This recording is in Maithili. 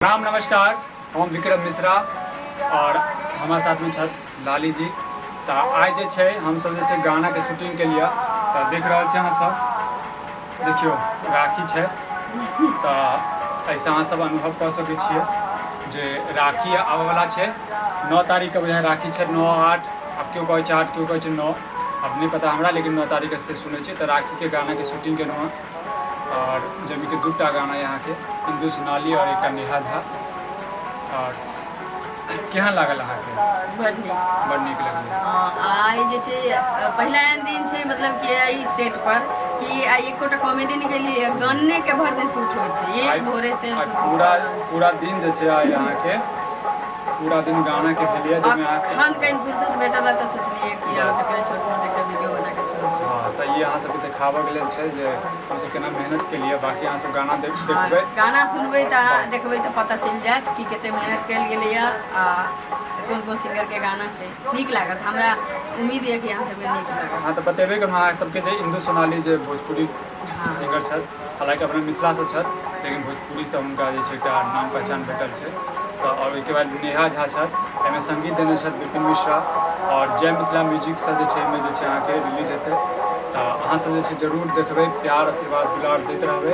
राम नमस्कार, हम विक्रम मिश्रा और हमारे साथ में छथ लाली जी। तो आज जे छे हम सब जे छे गाना के शूटिंग के लिए तो देख रहा छे अहाँ सब देखियो राखी छे। तो ऐसा अहाँ सब अनुभव कर सके छिए जे राखी आवे वाला छे 9 तारीख के बुझाय राखी छे 9/8। अब क्यों कहे 8 क्यों कहे 9 अब नहीं पता हमरा, लेकिन 9 तारीख से सुने छे। तो राखी के गाना के शूटिंग के और जमी के 2टा गाना यहाँ के इंदु सोनाली और एक नेहा झा। और केहन लागल अहाँ के? बड़ नीक लगल। आई जे छै पहला दिन छै, मतलब कि आई सेट पर कि आई एकोटा कॉमेडी निकली गाने के भर दिन शूट होय छै। एक भोरे से पूरा दिन जे छै आई अहाँ के पूरा दिन गाना के भेलिए जे में हम कहीं फुर्सत भेटल त सोचलिए कि यहाँ से पहले छोट मोट एक वीडियो बना के छोड़। हां त ये अहाँ सब के देखाबे के लेल छै जे हम सब केना मेहनत के लिए। बाकी अहाँ सब गाना देखबै, गाना सुनबै त देखबै त पता चल जात कि कते मेहनत कैल गेलै आ कौन कौन सिंगर के गाना छै। नीक लागत, हमरा उम्मीद है कि अहाँ सबके नीक लागत। हां त बतेबे कि अहाँ सबके जे इंदु सोनाली जे भोजपुरी सिंगर छथि, हालांकि अपना मिथिला से छथि लेकिन भोजपुरी से उनका जे छै एकटा नाम पहचान भेटल छै। तो और उसके बाद नेहा झा छथि, एहिमे संगीत देने छथि विपिन मिश्रा। और जय मिथिला म्यूजिक से जे छै एहिमे जे छै अहाँके रिलीज हेतै। तो अहाँ सब जे छै जरूर देखबै, प्यार आशीर्वाद दुलार दैत रहबै।